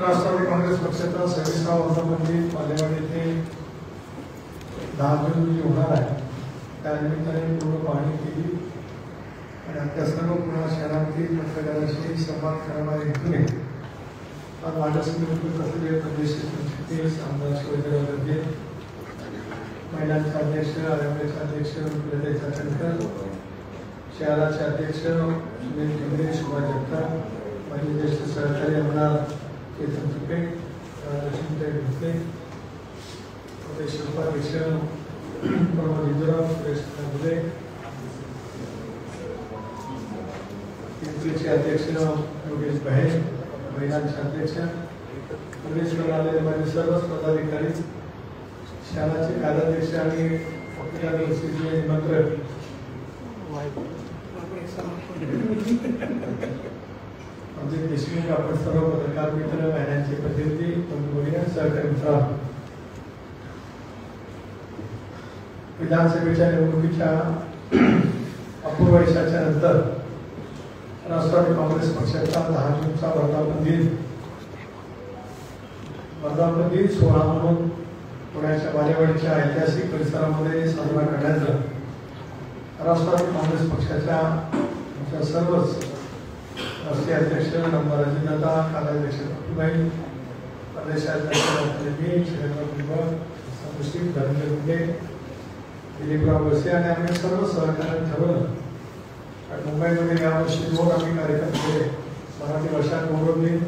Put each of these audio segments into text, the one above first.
राष्ट्रवादी काँग्रेस पक्षाचा 26वा वर्धापन पालेवाडी येथे 10 जून रोजी होणार आहे। त्यानिमित्ताने पूर्ण पाहणी केली आणि त्या सर्व पूर्ण शहरातील पत्रकारांशी संवाद करण्याच्या हेतूने आज मार्गदर्शन असलेले प्रदेश आमदार शिवराज महिलांचे अध्यक्ष आरएमएचे अध्यक्ष प्रदेश चाकणकर शहराचे अध्यक्ष सुनील टिंगरे शोभा जगताप माझे ज्येष्ठ सहकारी आमदार केतन तुपे लक्ष्मीताई भोसले प्रदेश उपाध्यक्ष प्रमोद इंदुराव सुरेश नागुले पिंपरीचे अध्यक्ष योगेश बहेन महिलांचे अध्यक्ष प्रदेशवर आलेले माझे सर्व पदाधिकारी शहराचे कार्याध्यक्ष आणि मंत्री आमचे देशमुख आपण सर्व पत्रकार मित्र महिलांचे प्रतिनिधी सहकारी मित्र विधानसभेच्या निवडणुकीच्या अपूर्व यशाच्या नंतर राष्ट्रवादी काँग्रेस पक्षाचा 10 जूनचा वर्धापन दिन सोहळा म्हणून पुण्याच्या बालेवाडीच्या ऐतिहासिक परिसरामध्ये साजरा करण्याचं राष्ट्रवादी काँग्रेस पक्षाच्या सर्वच राष्ट्रीय अध्यक्ष नंबर अजितदादा कार्याध्यक्ष डॉक्टर प्रदेशाध्यक्ष धनंजय मुंडे दिलीपराव वसे आणि आम्ही सर्व सहकार्याने ठरवलं आणि मुंबईमध्ये यावर्षी 2 आम्ही कार्यक्रम केले। मराठी भाषा गौरव दिन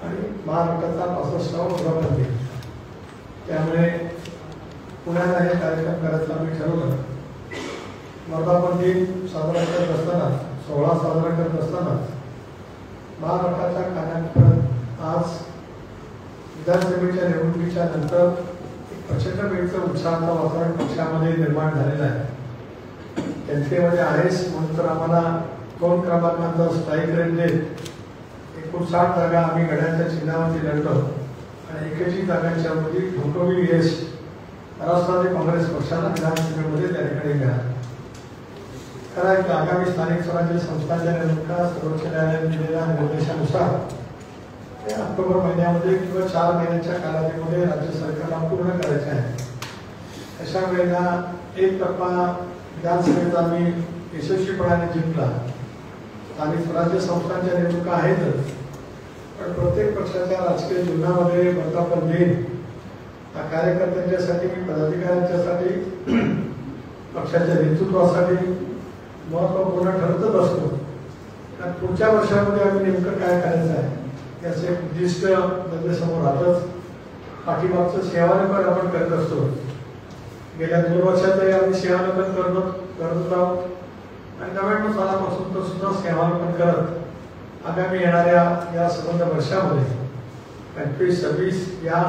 आणि महाराष्ट्राचा 65वा वर्धापन दिन। त्यामुळे पुण्याला हे कार्यक्रम करायचं आम्ही ठरवलं। वर्धापन दिन साजरा करत असताना सोहळा साजरा करत असताना महाराष्ट्राच्या कार्यात आज विधानसभेच्या निवडणुकीच्या नंतर प्रचंड वेळचं उत्साहाचं वातावरण पक्षामध्ये निर्माण झालेलं आहे। जनतेमध्ये आहेच म्हणून तर आम्हाला 2 क्रमांकाचा स्ट्राईक रेट देत 59 जागा आम्ही घड्याळच्या चिन्हावरती लढलो आणि 81 जागांच्या मध्ये घोटोवी यश राष्ट्रवादी काँग्रेस पक्षाला विधानसभेमध्ये त्या ठिकाणी मिळालं। खरं आहे की आगामी स्थानिक स्वराज्य संस्थांच्या निवडणुका सर्वोच्च न्यायालयाने दिलेल्या निर्देशानुसार ऑक्टोबर महिन्यामध्ये किंवा 4 महिन्याच्या कालावधीमध्ये राज्य सरकारला पूर्ण करायचे आहे। अशा वेळेला एक टप्पा विधानसभेत आम्ही यशस्वीपणाने जिंकला। स्थानिक स्वराज्य संस्थांच्या निवडणुका आहेतच, पण प्रत्येक पक्षाच्या राजकीय जीवनामध्ये वर्धापन दिन हा कार्यकर्त्यांच्यासाठी पदाधिकाऱ्यांच्यासाठी पक्षाच्या नेतृत्वासाठी महत्त्वपूर्ण ठरतच असतो। कारण पुढच्या वर्षामध्ये आम्ही नेमकं काय करायचं आहे याचे एक उद्दिष्ट जनतेसमोर राहतच। पाठीमागचं सेवानिवड आपण करत असतो। गेल्या 2 वर्षातही आम्ही सेवानिवड करत आहोत आणि 99 सालापासून तर सुद्धा सेवानिवड करत आगामी येणाऱ्या या संबंध वर्षामध्ये 25-26 या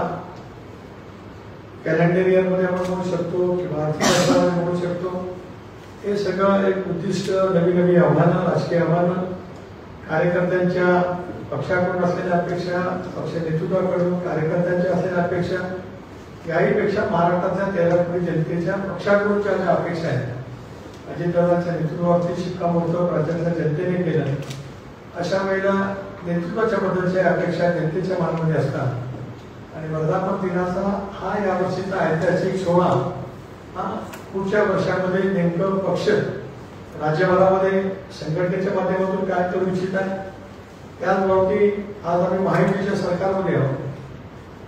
कॅलेंडर इयरमध्ये आपण म्हणू शकतो किंवा आर्थिक वर्षामध्ये म्हणू शकतो। हे सगळं एक उद्दिष्ट, नवी आव्हानं, राजकीय आव्हानं, कार्यकर्त्यांच्या पक्षाकडून असलेल्या अपेक्षा, पक्ष नेतृत्वाकडून कार्यकर्त्यांच्या असलेल्या अपेक्षा, याहीपेक्षा महाराष्ट्राच्या 13 कोटी जनतेच्या पक्षाकडूनच्या ज्या अपेक्षा आहेत अजितदादांच्या नेतृत्वावरती शिक्कामोर्तब राज्याच्या जनतेने केलं। अशा वेळेला नेतृत्वाच्या बद्दलच्या अपेक्षा जनतेच्या मनामध्ये असतात आणि वर्धापन दिनाचा हा यावर्षीचा ऐतिहासिक सोहळा हा पुढच्या वर्षामध्ये नेमकं पक्ष राज्यभरामध्ये संघटनेच्या माध्यमातून काय करू इच्छित आहे त्याचबरोबर आज आम्ही महायुतीच्या सरकारमध्ये आहोत।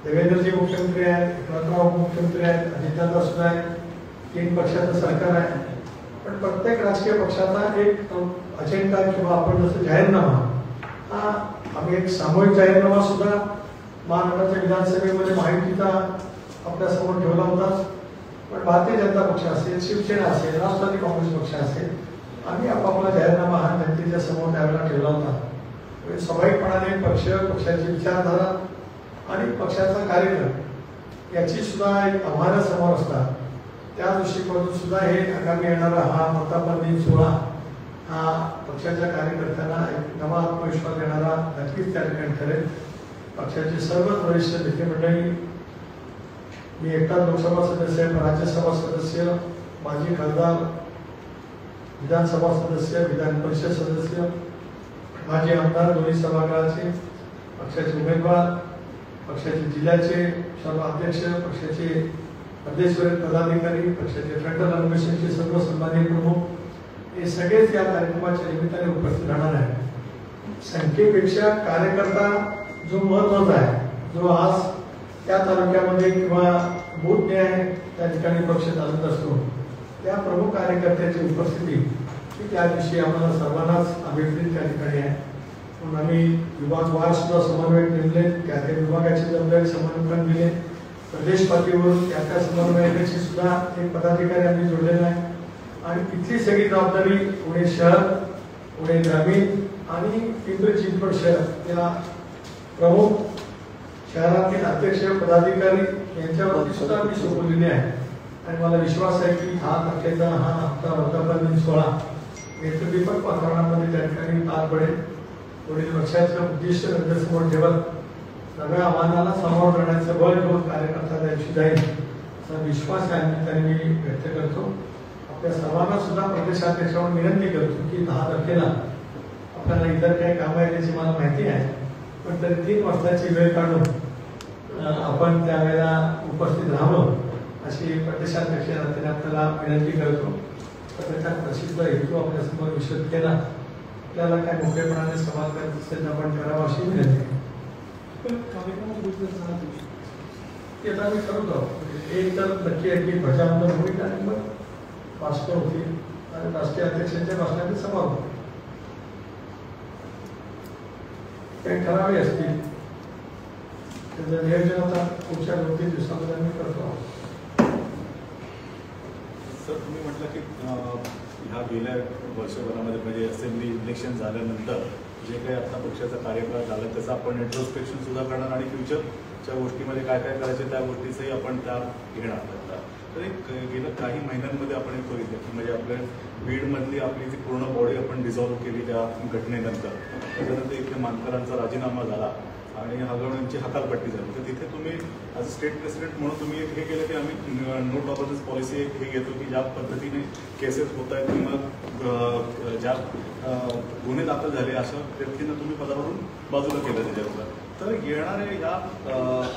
देवेंद्रजी मुख्यमंत्री आहेत, एकनाथराव मुख्यमंत्री आहेत, अजितदादा सुद्धा आहेत, 3 पक्षाचं सरकार आहे। पण प्रत्येक राजकीय पक्षाचा एक अजेंडा किंवा आपण जसं जाहीरनामा हा आम्ही एक सामूहिक जाहीरनामा सुद्धा महाराष्ट्राच्या विधानसभेमध्ये महायुतीचा आपल्यासमोर ठेवला होता। पण भारतीय जनता पक्ष असेल, शिवसेना असेल, राष्ट्रवादी काँग्रेस पक्ष असेल, आम्ही आपापला जाहीरनामा हा जनतेच्या समोर त्यावेळेला ठेवला होता। स्वाभाविकपणाने पक्ष, पक्षाची विचारधारा आणि पक्षाचा कार्यक्रम याची सुद्धा एक आव्हानं समोर असतात। त्या दृष्टिकोनातून सुद्धा हे आगामी येणारा हा वर्धापन दिन सोहळा हा पक्षाच्या कार्यकर्त्यांना एक नवा आत्मविश्वास देणारा नक्कीच त्या ठिकाणी ठरेल। पक्षाचे सर्वच वरिष्ठ नेते मंडळी, मी एकटा लोकसभा सदस्य, राज्यसभा सदस्य, माजी खासदार, विधानसभा सदस्य, विधान परिषद सदस्य, माजी आमदार, दोन्ही सभागृहाचे पक्षाचे उमेदवार, पक्षाचे जिल्ह्याचे सर्व अध्यक्ष, पक्षाचे प्रदेशवरील पदाधिकारी, पक्षाचे फ्रंटल ऑर्गनायझेशनचे सर्व सन्माननीय प्रमुख हे सगळेच या कार्यक्रमाच्या निमित्ताने उपस्थित राहणार आहे। संख्येपेक्षा कार्यकर्ता जो महत्वाचा आहे, जो आज त्या तालुक्यामध्ये किंवा बूथ न्याय त्या ठिकाणी पक्ष चालत असतो, त्या प्रमुख कार्यकर्त्याची उपस्थिती ही त्या दिवशी आम्हाला सर्वांनाच अभिप्रेत त्या ठिकाणी आहे। म्हणून आम्ही विभागवार सुद्धा समन्वयक नेमले, त्या त्या विभागाची जबाबदारी समन्वयकांना दिले, प्रदेश पातळीवरून त्या समन्वयकाची सुद्धा एक पदाधिकारी आम्ही जोडलेला आहे आणि इथली सगळी जबाबदारी पुणे शहर, पुणे ग्रामीण आणि पिंपरी चिंचवड शहर या प्रमुख शहरातील अध्यक्ष पदाधिकारी यांच्यावरती सुद्धा आम्ही सोपवलेली आहे। आणि मला विश्वास आहे की हा तारखेचा हा हप्ता वर्धापन सोहळा नेत्रदीपक वातावरणामध्ये त्या ठिकाणी पार पडेल। पुढील वर्षाचं उद्दिष्ट नजरेसमोर ठेवत नव्या आव्हानाला सामोरं करण्याचं बळ घेऊन कार्यकर्ता त्या दिवशी जाईल असा विश्वास या निमित्ताने मी व्यक्त करतो। आपल्या सर्वांना सुद्धा प्रदेशाध्यक्षांना विनंती करतो की 10 तारखेला आपल्याला इतर काही कामं याची मला माहिती आहे, पण तरी 3 वाजताची वेळ काढून आपण त्यावेळेला उपस्थित राहावं अशी प्रदेशाध्यक्ष नात्याने आपल्याला विनंती करतो। त्याचा प्रसिद्ध हेतू आपल्यासमोर विशद केला, आपल्याला काय मोठेपणाने सवाल करत असेल आपण करावं अशी विनंती। ते आता मी करत आहोत। एक तर नक्की आहे की ध्वजारोहण होईल आणि मग भाषण होतील आणि राष्ट्रीय अध्यक्षांच्या भाषणाचे समारोप काही ठरावे असतील, त्याचं नियोजन आता पुढच्या 2-3 दिवसामध्ये आम्ही करतो आहोत। सर, तुम्ही म्हटलं की ह्या गेल्या वर्षभरामध्ये म्हणजे असेंब्ली इलेक्शन झाल्यानंतर जे काही आता पक्षाचा कार्यकाळ झाला त्याचं आपण इंट्रोस्पेक्शन सुद्धा करणार आणि फ्युचरच्या गोष्टीमध्ये काय काय करायचे त्या गोष्टीचंही आपण त्या घेणार। तर एक गेल्या काही महिन्यांमध्ये आपण एक बघितलं की म्हणजे आपल्या बीडमधली आपली जी पूर्ण बॉडी आपण डिझॉल्व्ह केली त्या घटनेनंतर, त्याच्यानंतर इथे मानकरांचा राजीनामा झाला आणि हगवण्यांची हकालपट्टी झाली। तर तिथे तुम्ही ॲज स्टेट प्रेसिडेंट म्हणून तुम्ही एक हे केलं की आम्ही नो टॉलरन्स पॉलिसी एक हे घेतो की ज्या पद्धतीने केसेस होत आहेत किंवा ज्या गुन्हे दाखल झाले अशा व्यक्तींना तुम्ही पदावरून बाजूला केलं त्याच्यावर। तर येणाऱ्या या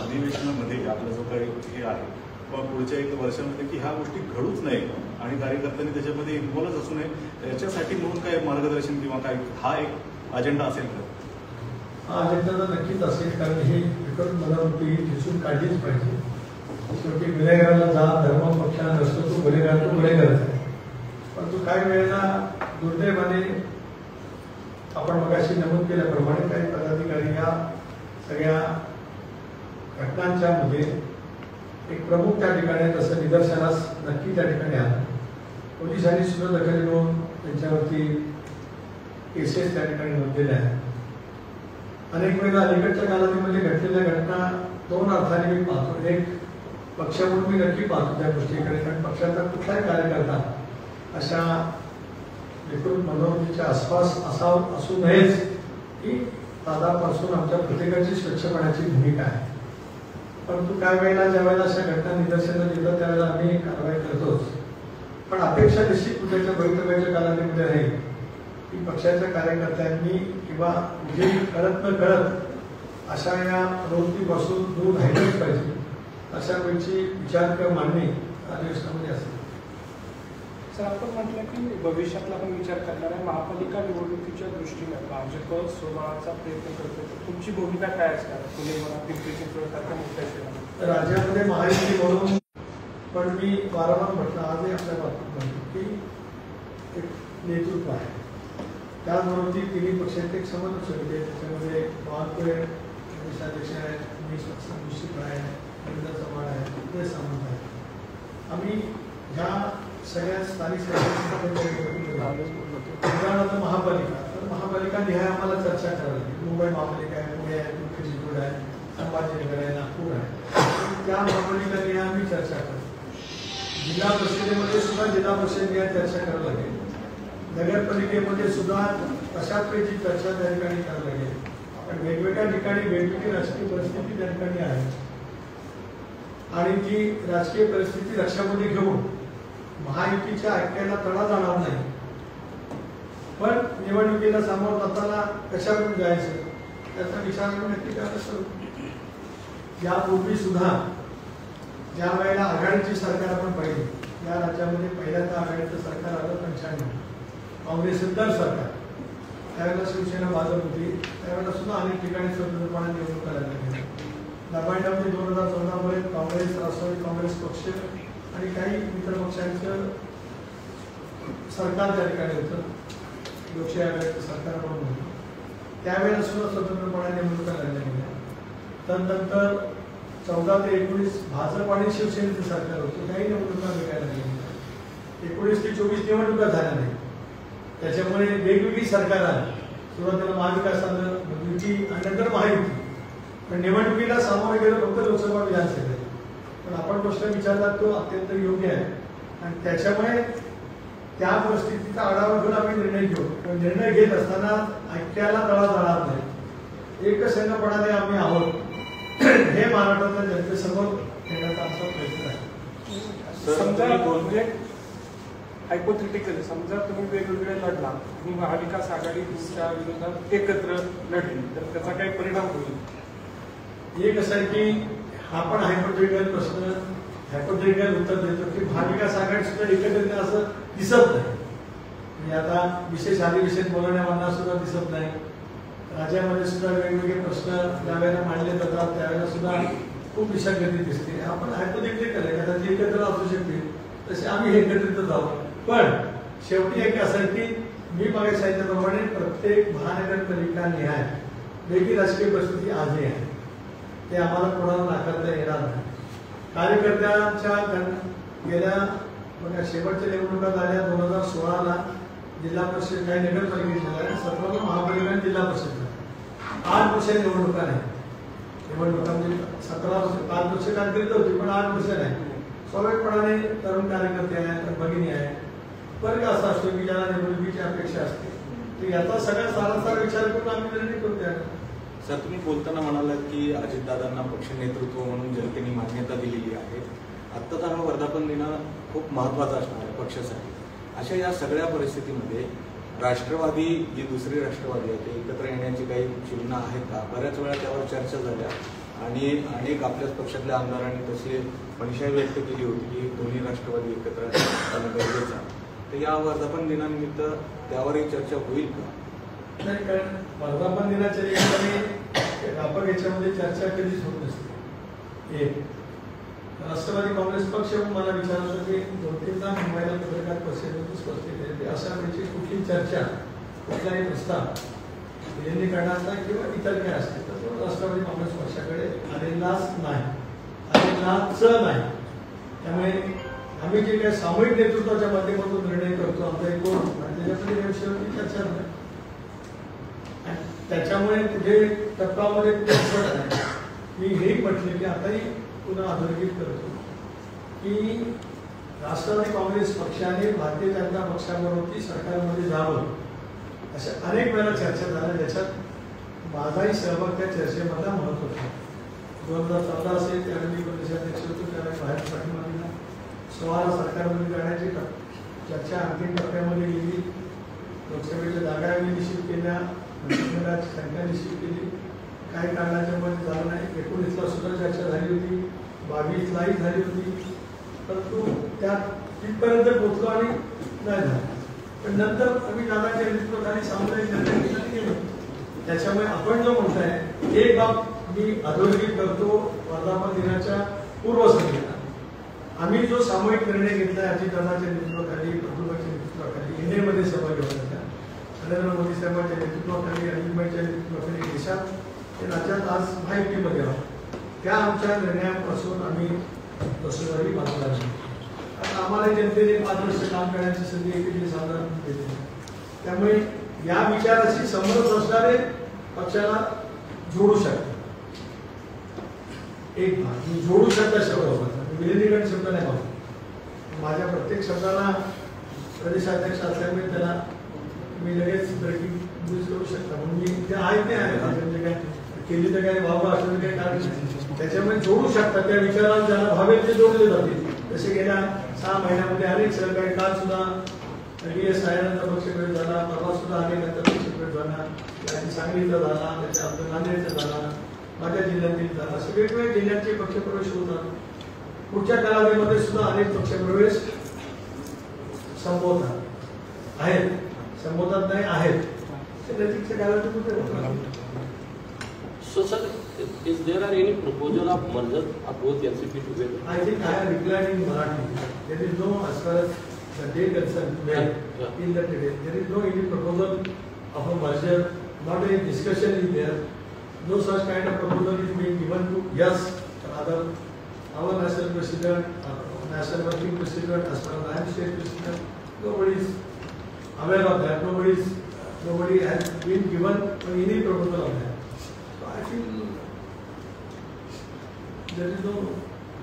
अधिवेशनामध्ये आपला जो काही हे आहे पुढच्या 1 वर्षामध्ये की ह्या गोष्टी घडूच नये आणि कार्यकर्त्यांनी त्याच्यामध्ये इन्व्हॉल्व असू नये याच्यासाठी म्हणून काय मार्गदर्शन किंवा काय हा एक अजेंडा असेल का? हा अजेंडा तर नक्कीच असेल, कारण ही विकट मनोवृत्ती दिसून काढलीच पाहिजे। शेवटी गुन्हेगाराला जा धर्म पक्षा नसतो, तो गुन्हेगारच आहे। परंतु काही वेळेला दुर्दैवाने आपण मगाशी नमूद केल्याप्रमाणे काही पदाधिकारी या सगळ्या घटनांच्या मध्ये एक प्रमुख त्या ठिकाणी तसं निदर्शनास नक्की त्या ठिकाणी आलं। पोलिसांनी सुद्धा दखल घेऊन त्यांच्यावरती केसेस त्या ठिकाणी नोंदलेल्या आहेत। अनेक वेळा अलीकडच्या कालावधीमध्ये घडलेल्या घटना 2 अर्थाने मी पाहतो। एक पक्ष म्हणून मी नक्की पाहतो त्या गोष्टीकडे, कारण पक्षाचा कुठलाही कार्यकर्ता अशा विकृत मनोवृत्तीच्या आसपास असू नयेच ही दादापासून आमच्या प्रत्येकाची स्वच्छपणाची भूमिका आहे। परंतु काही वेळेला ज्या वेळेला अशा घटना निदर्शनास येतात त्यावेळेला आम्ही कारवाई करतोच, पण अपेक्षा निश्चित उद्याच्या भवितव्याच्या कालावधीमध्ये राहील की पक्षाच्या कार्यकर्त्यांनी किंवा जे कळत न कळत अशा या प्रवृत्तीपासून दूर राहिलंच पाहिजे अशा वेळची विचार किंवा मांडणी अधिवेशनामध्ये असेल। सर, आपण म्हटलं की भविष्यातला आपण विचार करणार आहे महापालिका निवडणुकीच्या दृष्टीने भाजप स्वबळाचा प्रयत्न करतो, तुमची भूमिका काय असणार पुणे म्हणा पिंपरी चिंचवड सारख्या मोठ्या शहरात? राज्यामध्ये महायुती म्हणून पण मी वारंवार म्हटलं, आजही आपल्या बाबतीत म्हणतो की एक नेतृत्व आहे, त्याचबरोबर ती 3 पक्षांचे एक समन्वय समिती आहे, त्याच्यामध्ये महात्मे प्रदेशाध्यक्ष आहेत, मी निश्चित आहे, रवींद्र चव्हाण आहे, उदय सामंत आहे। आम्ही ह्या सगळ्या स्थानिक उदाहरणार्थ महापालिका, तर महापालिका निहाय आम्हाला चर्चा करावी लागेल। मुंबई महापालिका आहे, पुणे आहे, पिंपरी चिंचवड आहे, संभाजीनगर आहे, नागपूर आहे, त्या महापालिका निहाय आम्ही चर्चा करू। जिल्हा परिषदेमध्ये सुद्धा जिल्हा परिषद निहाय चर्चा करावी लागेल, नगरपालिकेमध्ये सुद्धा अशा प्रकारची चर्चा त्या ठिकाणी करावी लागेल। पण वेगवेगळ्या ठिकाणी वेगवेगळी राजकीय परिस्थिती त्या ठिकाणी आहे आणि ती राजकीय परिस्थिती लक्षामध्ये घेऊन महायुतीच्या ऐक्याला तडा जाणार नाही, पण निवडणुकीला सामोरं जाताना कशाकडून जायचं त्याचा विचार नक्की करायला सुरू. यापूर्वी सुद्धा ज्या वेळेला आघाडीची सरकार आपण पाहिली, या राज्यामध्ये पहिल्यांदा आघाडीचं सरकार आलं 95, काँग्रेस इतर सरकार, त्यावेळेला शिवसेना भाजप होती, त्यावेळेला सुद्धा अनेक ठिकाणी स्वतंत्रपणे निवडणुका लागल्या. 99 ते 2014 पर्यंत काँग्रेस, राष्ट्रवादी काँग्रेस पक्ष आणि काही मित्र पक्षांचं सरकार त्या ठिकाणी होतं, लोकशाही आघाडीचं सरकार म्हणून होतं. त्यावेळेला सुद्धा स्वतंत्रपणे निवडणुका लागल्या गेल्या. त्यानंतर 14 ते 19 भाजप आणि शिवसेनेचं सरकार होतं, काही निवडणुका वेगळ्या लागल्या. 19 ते 24 निवडणुका झाल्या नाही. त्याच्यामुळे वेगवेगळी सरकार आली. सुरुवातीला महाविकास आघाडी, युती आणि नंतर महायुती. पण निवडणुकीला सामोरे गेलं फक्त लोकसभा विधानसभेत. पण आपण प्रश्न विचारला तो अत्यंत योग्य आहे आणि त्याच्यामुळे त्या परिस्थितीचा आढावा घेऊन आम्ही निर्णय घेऊ. पण निर्णय घेत असताना ऐक्याला तडा जाणार नाही, एकसंघपणाने आम्ही आहोत हे महाराष्ट्रातल्या जनतेसमोर ठेवण्याचा आमचा प्रयत्न आहे. समजा म्हणजे हायपोथेटिकली समजा तुम्ही वेगवेगळे लढला आणि महाविकास आघाडी तुमच्या विरोधात एकत्र लढली तर त्याचा काही परिणाम होईल? एक असं आहे की हा पण हायपोथेटिकल प्रश्न, हायपोथेटिकल उत्तर देतो की महाविकास आघाडी सुद्धा एकत्रित असं दिसत नाही. म्हणजे आता विशेष अधिवेशन बोलवण्यामांना सुद्धा दिसत नाही. राज्यामध्ये सुद्धा वेगवेगळे प्रश्न ज्यावेळेला मांडले जातात त्यावेळेला सुद्धा खूप विसंगती दिसते. आपण हायपोथेटिकल आहे, कदाचित एकत्र असू शकते, तसे आम्ही एकत्रितच आहोत. पण शेवटी एक असं आहे की मी मागे सांगितल्याप्रमाणे प्रत्येक महानगरपालिका निहाय वेगळी राजकीय परिस्थिती आजही आहे. ते आम्हाला कोणाला नाकारता येणार नाही. कार्यकर्त्यांच्या गेल्या बघा शेवटच्या निवडणुका झाल्या 2016ला जिल्हा परिषद काही नगरपालिकेच्या झाल्या, 17ला महापालिका आणि जिल्हा परिषद झाल्या. 8 वर्ष निवडणुका नाही. निवडणुका म्हणजे 17 वर्ष 5 वर्ष कारकीर्द होती पण 8 वर्ष नाही. स्वाभाविकपणाने तरुण कार्यकर्ते आहेत, भगिनी आहेत, वर्ग असा असतो की ज्याला निवडणुकीची अपेक्षा असते. तर याचा सगळ्या सारासार विचार करून आम्ही निर्णय करतो. सर, तुम्ही बोलताना म्हणालात की अजितदादांना पक्ष नेतृत्व म्हणून जनतेने मान्यता दिलेली आहे. आत्ताचा हा वर्धापन दिन खूप महत्त्वाचा असणार आहे पक्षासाठी. अशा या सगळ्या परिस्थितीमध्ये राष्ट्रवादी, जी दुसरी राष्ट्रवादी आहे, ते एकत्र येण्याची काही चिन्ह आहेत का? बऱ्याच वेळा त्यावर चर्चा झाल्या आणि अनेक आपल्याच पक्षातल्या आमदारांनी तशी मनशाही व्यक्त केली होती की दोन्ही राष्ट्रवादी एकत्र येणं गरजेचं आहे. तर या वर्धापन दिनानिमित्त त्यावरही चर्चा होईल का? नाही, कारण वर्धापन दिनाच्या निमित्ताने व्यापक याच्यामध्ये चर्चा कधीच होत नसते. एक राष्ट्रवादी काँग्रेस पक्ष मला विचारलं की 2-3दा मुंबईला पत्रकार परिषदेतून स्पष्ट केले अशा वेळची कुठली चर्चा, कुठलाही प्रस्ताव यांनी करण्याचा किंवा इतर काय असते तर तो राष्ट्रवादी काँग्रेस पक्षाकडे आलेलाच नाही. त्यामुळे आम्ही जे काही सामूहिक नेतृत्वाच्या माध्यमातून निर्णय करतो आमचा एक कोण त्याच्यामध्ये या विषयावरती चर्चा नाही. त्याच्यामुळे कुठे टप्प्यामध्ये मी हेही म्हटले की आताही पुन्हा अधोरेखित करतो की राष्ट्रवादी काँग्रेस पक्षाने भारतीय जनता पक्षाबरोबर सरकारमध्ये जावं अशा अनेक वेळा चर्चा झाल्या, ज्याच्यात माझाही सहभाग त्या चर्चेमधला महत्त्वाचा. 2014 असेल त्यावेळी मी प्रदेशाध्यक्ष होतो, त्यावेळी बाहेर पाठिंबा दिला. 16ला सरकारमध्ये जाण्याची चर्चा अंतिम टप्प्यामध्ये गेली. लोकसभेच्या जागा आम्ही निश्चित केल्या, मंत्रिमंडळाची संख्या निश्चित केली. काही कारणाच्या मध्ये झालं नाही. 19ला सुद्धा चर्चा झाली होती, 22लाही झाली होती, परंतु त्या तिथपर्यंत पोहोचलो आणि नाही झालं. पण नंतर आम्ही दादाच्या नेतृत्वाखाली सामुदायिक निर्णय केले. त्याच्यामुळे आपण जो म्हणताय एक बाब मी अधोरेखित करतो. वर्धापन दिनाच्या पूर्वसंध्येला आम्ही जो सामूहिक निर्णय घेतला अजितदादाच्या नेतृत्वाखाली, प्रफुल्लभाईच्या नेतृत्वाखाली, इंडियामध्ये सहभागी होण्याचा, नरेंद्र मोदी साहेबांच्या नेतृत्वाखाली, अनिलभाईच्या नेतृत्वाखाली देशात ते राज्यात आज महायुतीमध्ये आहोत. त्या आमच्या निर्णयापासून आम्ही तसंही बाजूला नाही. आता आम्हाला जनतेने 5 वर्ष काम करण्याची संधी एकत्रित साधारण देते. त्यामुळे या विचाराशी समरस असणारे पक्षाला जोडू शकतात. एक भाग मी जोडू शकता शब्द वापरला, विलिनीकरण शब्द नाही वापरला. माझ्या प्रत्येक शब्दाला प्रदेशाध्यक्ष असल्यामुळे त्याला मी लगेच यूज करू शकता म्हणून मी ते आहेत नाही आहे म्हणजे काय केली तर काय व्हावं असं काही कारण नाही. त्याच्यामुळे जोडू शकतात त्या विचाराला, ज्याला भावेल ते जोडले जातील. जसे गेल्या 6 महिन्यामध्ये अनेक सहकारी काल सुद्धा DS आल्यानंतर पक्षप्रवेश झाला, परवा सुद्धा आल्यानंतर पक्षप्रवेश झाला, त्याची सांगलीचा झाला, त्याच्या आपल्या नांदेडचा झाला, माझ्या जिल्ह्यातील झाला, सगळीकडे जिल्ह्याचे पक्षप्रवेश होतात. पुढच्या कालावधीमध्ये सुद्धा अनेक पक्षप्रवेश संबोधतात आहेत, संबोधत नाही आहेत, नजीकच्या कालावधीमध्ये होतात. So sir, is there any proposal of merger of both NCP together? I think I have replied in Marathi. There is no, as far as the day concerned, in that day, there is no any proposal of a merger, not any discussion is there. No such kind of proposal is being given to us, rather our national president, national working president, as far as I am state president, nobody is aware of that. Nobody has been given any proposal of that. So I feel there is no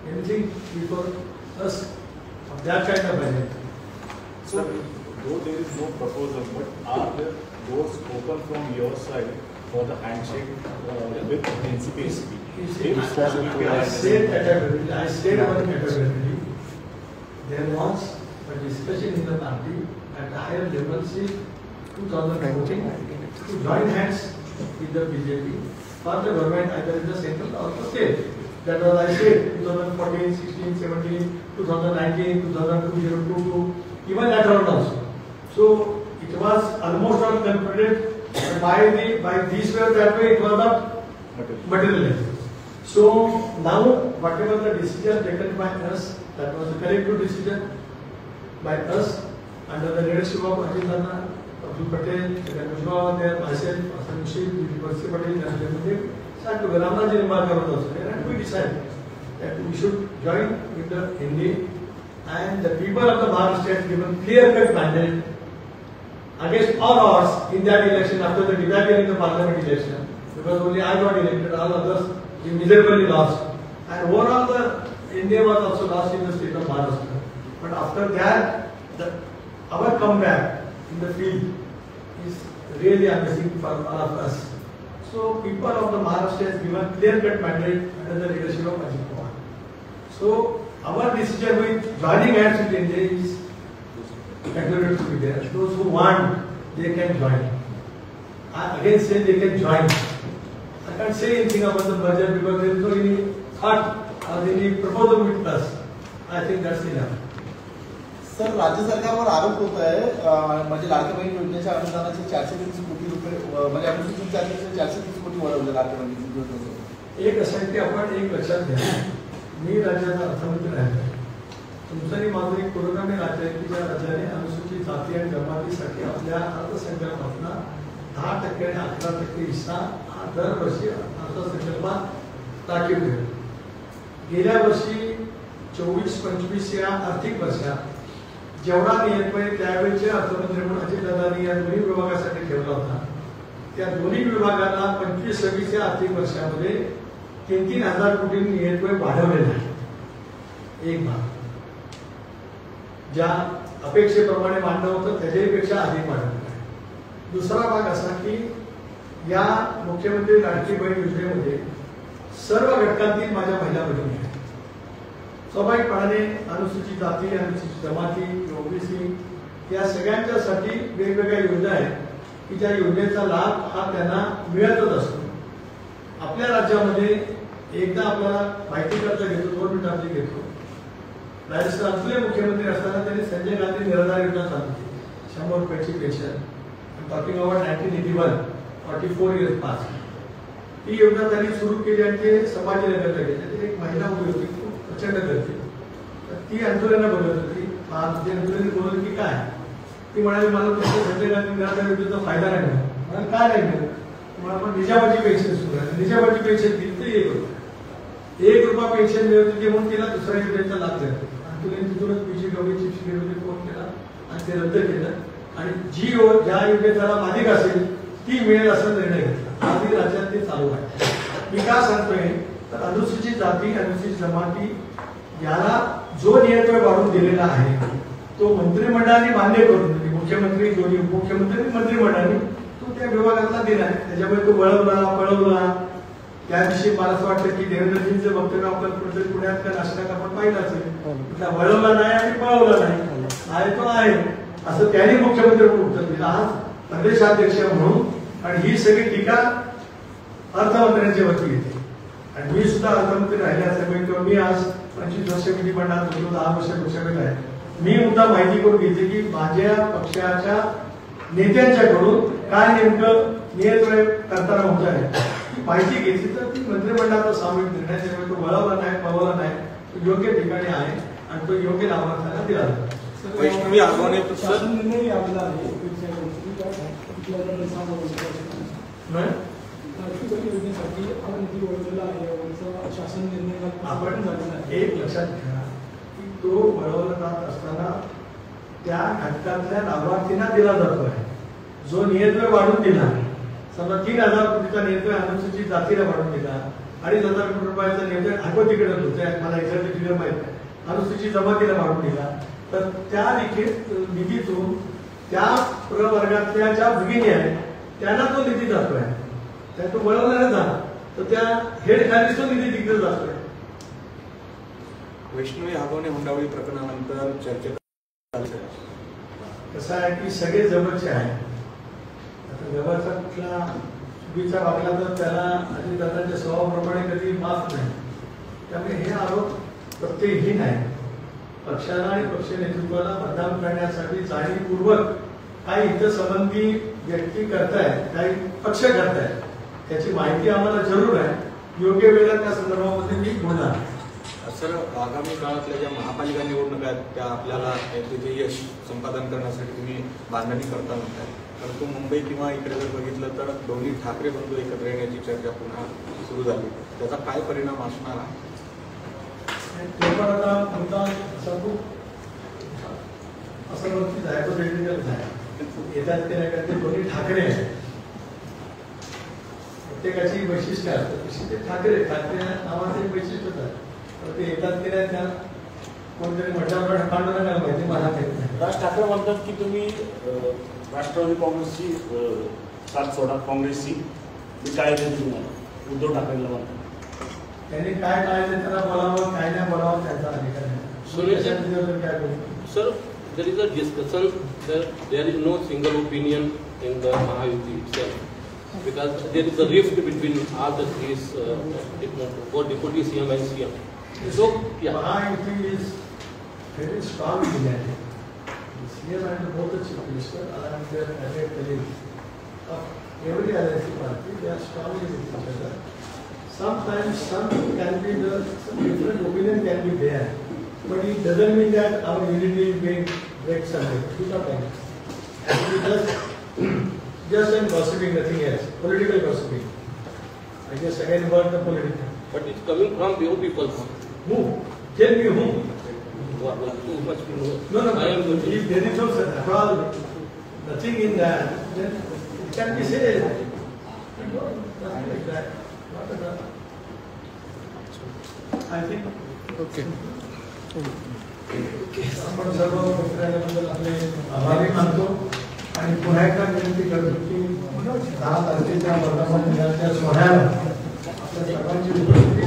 anything before us of that kind of agenda. So, though there is no proposal, but are there doors open from your side for the handshake with NCP? I said one categorically, there was a discussion in the party at the higher level since 2019 to join hands with the BJP for the government either in the central or the state. That was I said 2014, 16, 17, 2019, 2022, even later on also. So it was almost all concluded by this way or that way. It was not materialized. So now whatever the decision taken by us, that was a collective decision by us under the leadership of Ajit Dada, Abdul Patel, Mujibur there, myself, Hasan Mushib, Percy Patel, and Ramnaji Nimbakar also there, and we decided that we should join with the NDA, and the people of the Maharashtra had given clear-cut mandate against all odds in that election after the disaster in the parliament election, because only I got elected, all others miserably lost, and overall the India was also lost in the state of Maharashtra. But after that, our comeback in the field is really amazing for all of us. So people of the Maharashtra has given clear-cut mandate under the leadership of Ajit Pawar. So our decision with joining hands with India is concluded to be there. Those who want, they can join. I again say they can join. I can't say anything about the merger because there is no any thought or any proposal with us. I think that's enough. Sir, राज्य सरकारवर आरोप होत आहे म्हणजे लाडक्या बहीण योजनेच्या अनुदानाचे 430 कोटी रुपये म्हणजे अनुसूचित जातीचे 430 कोटी वळवले लाडक्या बहीण योजनेचे. एक असं आहे की आपण एक लक्षात घ्या, मी राज्याचा अर्थमंत्री आहे, तुमचं आणि माझं एक पुरोगामी राज्य आहे की ज्या राज्याने अनुसूचित जाती आणि जमातीसाठी आपल्या अर्थसंकल्पातला 10% आणि 11% हिस्सा हा दरवर्षी अर्थसंकल्पात राखीव ठेवला. गेल्या वर्षी 24-25 या आर्थिक वर्षात जेवढा नियतपणे त्यावेळेचे अर्थमंत्री म्हणून अजित दादांनी या दोन्ही विभागासाठी ठेवला होता, त्या दोन्ही विभागांना 25-26 या आर्थिक वर्षामध्ये 3-3 हजार कोटी नियतपणे वाढवलेला आहे. एक भाग ज्या अपेक्षेप्रमाणे मांडलं होतं त्याच्यापेक्षा अधिक वाढवलेला आहे. दुसरा भाग असा की या मुख्यमंत्री लाडकी बहीण योजनेमध्ये सर्व घटकांतील माझ्या महिला भगिनी आहेत. स्वाभाविकपणाने अनुसूचित जाती, अनुसूचित जमाती, ओबीसी या सगळ्यांच्यासाठी वेगवेगळ्या योजना आहेत की ज्या योजनेचा लाभ हा त्यांना मिळतच असतो. आपल्या राज्यामध्ये एकदा आपल्याला माहिती करता घेतो, 2 मिनिटांची घेतो. राजस्थानचे मुख्यमंत्री असताना त्यांनी संजय गांधी निराधार योजना चालू केली, 100 रुपयाची pension, talking about 1981, 44 years pass. ती योजना त्यांनी सुरू केली आणि ते संभाजीनगरला गेले. त्याची एक महिला उभी होती, प्रचंड गर्दी, तर ती आंदोलनं बोलत होती. आंदोलन बोलत की काय, ती म्हणाली मला संजय गांधी निराधार योजनेचा फायदा नाही मिळाला. मला काय नाही मिळालं, मला पण निजामाची पेन्शन सुरू आहे. निजामाची पेन्शन दिली तर ₹1 पेन्शन मिळत होती म्हणून तिला दुसऱ्या योजनेचा लाभ देतो. आंदोलन तिथूनच पीजी गवळी चीफ सेक्रेटरी फोन केला आणि ते रद्द केलं आणि जी ज्या योजनेचा लाभ अधिक असेल ती मिळेल असा निर्णय घेतला. आजही राज्यात ते चालू आहे. मी का सांगतोय तर अनुसूचित जाती, अनुसूचित जमाती याला जो नियंत्रण वाढवून दिलेला आहे तो मंत्रिमंडळाने मान्य करून, मुख्यमंत्री, दोन्ही उपमुख्यमंत्री, मंत्रिमंडळाने तो त्या विभागातला दिला आहे. त्याच्यामुळे तो पळवला. त्या दिवशी मला असं वाटतं की देवेंद्रजींचं वक्तव्य आपण कुठेतरी पुण्यात नाशिकात आपण पाहिलं असेल, कुठला वळवला नाही आणि पळवला नाही, आहे तो आहे. असं त्यांनी मुख्यमंत्री म्हणून उत्तर दिलं. आज प्रदेशाध्यक्ष म्हणून आणि ही सगळी टीका अर्थमंत्र्यांच्या वरती येते. आणि मी सुद्धा अर्थमंत्री राहिले असल्यामुळे किंवा मी आज 25 वर्ष विधिमंडळात होतो, 10 वर्ष लोकसभेत आहे. मी सुद्धा माहिती करून घेतली की माझ्या पक्षाच्या नेत्यांच्याकडून काय नेमकं नियंत्रण करताना होत आहे माहिती घेतली तर ती मंत्रिमंडळाचा सामूहिक निर्णय त्यामुळे तो वळवला नाही पळवला नाही, तो योग्य ठिकाणी आहे आणि तो योग्य लाभार्थ्यांना दिला जातो. वैष्णवी आगवणे शासन निर्णय आलेला आहे योजनेसाठी हा निधी वळवलेला आहे. शासन निर्णय आपण एक लक्षात घ्या की तो वळवला जात असताना त्या घटकातल्या लाभार्थींना दिला जातो आहे. जो नियंत्रण वाढून दिला, समजा 3,000 कोटीचा नियंत्रण अनुसूचित जातीला वाढून दिला, 2,500 कोटी रुपयाचा नियंत्रण आठवतीकडे होतं, मला एक्झॅक्टली फिगर माहित नाही, अनुसूचित जमातीला वाढून दिला, तर त्या निधीतून त्या प्रवर्गातल्या ज्या भगिनी आहेत त्यांना तो निधी जातोय. त्या तो वळवला झाला तर त्या हेड खाली तो निधी तिकडे जातोय. वैष्णवी आगवणे हुंडाबळी प्रकरणानंतर चर्चेत कसं आहे की सगळे जवळचे आहेत. आता जवळचा कुठला चुकीचा वागला तर त्याला अजितदादांच्या स्वभावाप्रमाणे कधी माफ नाही. त्यामुळे हे आरोप प्रत्येकही नाही. पक्षाला आणि पक्ष नेतृत्वाला बदनाम करण्यासाठी जाणीवपूर्वक काही हितसंबंधी व्यक्ती करतायत, काही पक्ष करतायत, त्याची माहिती आम्हाला जरूर आहे. योग्य वेळेला त्या संदर्भामध्ये मी बोलणार. सर, आगामी काळातल्या ज्या महापालिका निवडणुका आहेत त्या आपल्याला तिथे यश संपादन करण्यासाठी तुम्ही बांधणी करता म्हणताय, परंतु मुंबई किंवा इकडे जर बघितलं तर दोन्ही ठाकरे बंधू एकत्र येण्याची चर्चा पुन्हा सुरू झाली. त्याचा काय परिणाम असणार आहे? ते पण आता मुद्दा असं वरती आहे, तो टेक्निकल आहे. येतात ते नाही करते, दोन्ही ठाकरे आहेत. प्रत्येकाची वैशिष्ट्य असतात, तशी ते ठाकरे नावाचे एक वैशिष्ट्यच आहे. तर ते येतात ते नाही, त्या कोणतरी म्हटल्यावर पांडुरंग माहिती मला माहित नाही. राज ठाकरे म्हणतात की तुम्ही राष्ट्रवादी काँग्रेसची साथ सोडा, काँग्रेसची मी काय देते तुम्हाला, उद्धव ठाकरेंना म्हणतात. त्यांनी काय काढले त्यांना बोलावं, काय नाही बोलावं त्यांचा अधिकार आहे. काय करू Sir, there is a discussion that there is no single opinion in the Mahayuti itself, because there is a rift between all the three, both Deputy CM and CM. So, yeah. Mahayuti is very strong in India. The CM and both the Chief Minister along with their cabinet colleagues of every alliance party, they are strongly with each other. Sometimes some different opinion can be there, but it doesn't mean that our unity is being break somewhere. It's not like that. It just I'm gossiping, nothing else. Political gossiping. I just again word the political. But it's coming from your people. Who? Tell me who? Too much people. No. I am going to. If there is no such at all, nothing in that, then it can be said. Nothing like that. Not at all. I think. Okay. आपण सर्व मित्रांबद्दल आपले आभारी मानतो आणि पुन्हा एकदा विनंती करतो की 10 तारखेच्या वर्धापन दिनाच्या सोहळ्याला आपल्या सर्वांची उपस्थिती